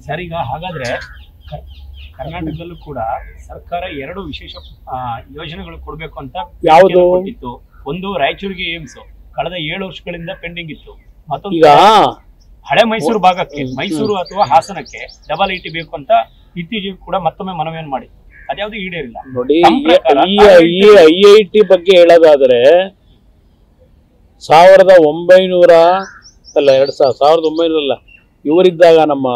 Sir ಈಗ ಹಾಗಾದ್ರೆ ಕರ್ನಾಟಕದಲ್ಲೂ ಕೂಡ ಸರ್ಕಾರ 2 ವಿಶೇಷ ಯೋಜನೆಗಳು ಕೊಡಬೇಕು ಅಂತ ಯಾವುದು ಕೊಟ್ಟಿತ್ತು. ಒಂದು ರಾಯಚೂರಿಗೆ ಏಮ್ಸ್ ಕಳೆದ 7 ವರ್ಷಗಳಿಂದ ಪೆಂಡಿಂಗ್ ಇತ್ತು. ಮತ್ತೊಂದು ಈಗ ಹಳೆ ಮೈಸೂರು ಭಾಗಕ್ಕೆ ಮೈಸೂರು ಅಥವಾ ಹಾಸನಕ್ಕೆ ಡಬಲ್ ಐಟಿ ಬೇಕು ಅಂತ ಇತ್ತೀಚೆಗೆ ಕೂಡ ಮತ್ತೊಮ್ಮೆ ಮನವಿಯನ್ನು ಮಾಡಿತ್ತು. ಅದ್ಯಾವುದು ಈಡೇರಿಲ್ಲ. ನೋಡಿ, ಈ IIT ಬಗ್ಗೆ ಹೇಳೋದಾದ್ರೆ 1900 ಅಲ್ಲ 1900 ಅಲ್ಲ, ಇವರಿದ್ದಾಗ ನಮ್ಮ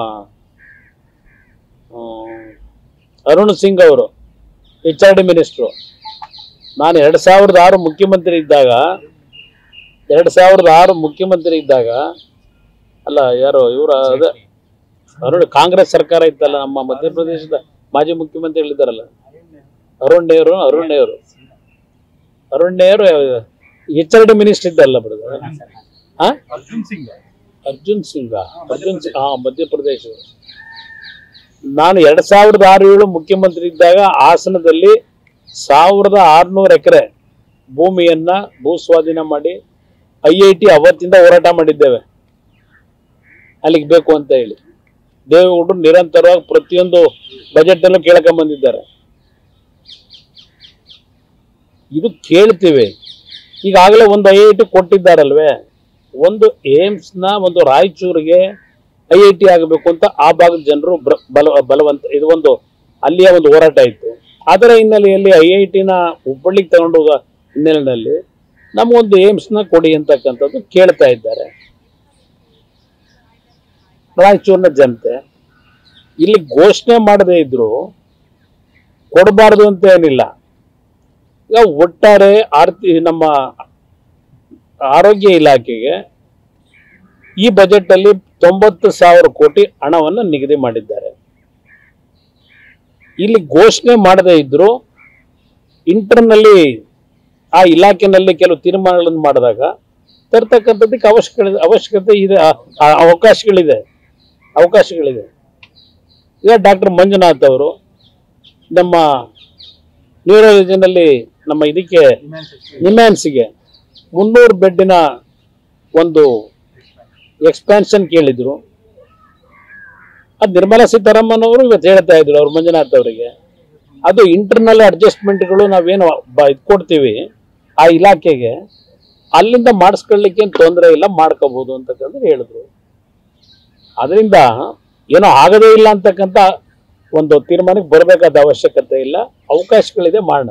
ಅರುಣ್ ಸಿಂಗ್ ಅವರು HRD ಮಿನಿಸ್ಟ್ರು, ನಾನು 2006 ಮುಖ್ಯಮಂತ್ರಿ ಇದ್ದಾಗ 2006 ಮುಖ್ಯಮಂತ್ರಿ ಇದ್ದಾಗ ಅಲ್ಲ ಯಾರು ಇವರು ಅದೇ ಅರುಣ್, ಕಾಂಗ್ರೆಸ್ ಸರ್ಕಾರ ಇತ್ತಲ್ಲ, ನಮ್ಮ ಮಧ್ಯಪ್ರದೇಶದ ಮಾಜಿ ಮುಖ್ಯಮಂತ್ರಿಗಳಿದ್ದಾರಲ್ಲ, ಅರುಣ್ ನೇರು HRD ಮಿನಿಸ್ಟರ್ ಇದ್ದಲ್ಲ ಬ್ರದರ್, ಅರ್ಜುನ್ ಸಿಂಗ್ ಮಧ್ಯಪ್ರದೇಶ. ನಾನು 2006-07 ಮುಖ್ಯಮಂತ್ರಿ ಇದ್ದಾಗ ಹಾಸನದಲ್ಲಿ 1600 ಎಕರೆ ಭೂಮಿಯನ್ನ ಭೂಸ್ವಾಧೀನ ಮಾಡಿ IIT ಅವತ್ತಿಂದ ಹೋರಾಟ ಮಾಡಿದ್ದೇವೆ, ಅಲ್ಲಿಗೆ ಬೇಕು ಅಂತ ಹೇಳಿ. ದೇವೇಗೌಡರು ನಿರಂತರವಾಗಿ ಪ್ರತಿಯೊಂದು ಬಜೆಟ್ ಅಲ್ಲೂ ಕೇಳ್ಕೊಂಡ್ ಬಂದಿದ್ದಾರೆ. ಇದು ಕೇಳ್ತೀವಿ. ಈಗಾಗಲೇ ಒಂದು IIT ಕೊಟ್ಟಿದ್ದಾರಲ್ವೇ, ಒಂದು ಏಮ್ಸ್ನ ಒಂದು ರಾಯಚೂರಿಗೆ IIT ಆಗಬೇಕು ಅಂತ ಆ ಭಾಗದ ಜನರು ಬಲವಂತ ಇದು ಒಂದು ಅಲ್ಲಿಯ ಒಂದು ಹೋರಾಟ ಇತ್ತು. ಅದರ ಹಿನ್ನೆಲೆಯಲ್ಲಿ IITನ ಹುಬ್ಬಳ್ಳಿಗೆ ತಗೊಂಡು ಹೋಗೋ ಹಿನ್ನೆಲೆಯಲ್ಲಿ ನಮಗೊಂದು ಏಮ್ಸ್ನ ಕೊಡಿ ಅಂತಕ್ಕಂಥದ್ದು ಕೇಳ್ತಾ ಇದ್ದಾರೆ ರಾಯಚೂರಿನ ಜನತೆ. ಇಲ್ಲಿ ಘೋಷಣೆ ಮಾಡದೇ ಇದ್ರು ಕೊಡಬಾರ್ದು ಅಂತ ಏನಿಲ್ಲ. ಈಗ ಒಟ್ಟಾರೆ ನಮ್ಮ ಆರೋಗ್ಯ ಇಲಾಖೆಗೆ ಈ ಬಜೆಟ್ ಅಲ್ಲಿ 90,000 ಕೋಟಿ ಹಣವನ್ನು ನಿಗದಿ ಮಾಡಿದ್ದಾರೆ. ಇಲ್ಲಿ ಘೋಷಣೆ ಮಾಡದೇ ಇದ್ರು ಇಂಟರ್ನಲ್ಲಿ ಆ ಇಲಾಖೆನಲ್ಲಿ ಕೆಲವು ತೀರ್ಮಾನಗಳನ್ನು ಮಾಡಿದಾಗ ತರ್ತಕ್ಕಂಥದ್ದಕ್ಕೆ ಅವಶ್ಯಕತೆ ಇದೆ, ಅವಕಾಶಗಳಿದೆ. ಈಗ ಡಾಕ್ಟರ್ ಮಂಜುನಾಥ್ ಅವರು ನಮ್ಮ ನ್ಯೂರಾಲಜಿನಲ್ಲಿ ನಮ್ಮ ಇದಕ್ಕೆ ನಿಮ್ಯಾನ್ಸ್ಗೆ 300 ಬೆಡ್ಡಿನ ಒಂದು ಎಕ್ಸ್ಪ್ಯಾನ್ಷನ್ ಕೇಳಿದ್ರು. ಅದು ನಿರ್ಮಲಾ ಸೀತಾರಾಮನ್ ಅವರು ಇವತ್ತು ಹೇಳ್ತಾ ಇದ್ರು ಅವ್ರು ಮಂಜುನಾಥ್ ಅವರಿಗೆ, ಅದು ಇಂಟರ್ನಲ್ ಅಡ್ಜಸ್ಟ್ಮೆಂಟ್ಗಳು ನಾವೇನು ಕೊಡ್ತೀವಿ ಆ ಇಲಾಖೆಗೆ, ಅಲ್ಲಿಂದ ಮಾಡಿಸ್ಕೊಳ್ಳಿಕ್ಕೆ ಏನು ತೊಂದರೆ ಇಲ್ಲ, ಮಾಡ್ಕೋಬಹುದು ಅಂತಕ್ಕಂಥ ಹೇಳಿದ್ರು. ಅದರಿಂದ ಏನೋ ಆಗದೇ ಇಲ್ಲ ಅಂತಕ್ಕಂಥ ಒಂದು ತೀರ್ಮಾನಕ್ಕೆ ಬರಬೇಕಾದ ಅವಶ್ಯಕತೆ ಇಲ್ಲ, ಅವಕಾಶಗಳಿದೆ, ಮಾಡೋಣ.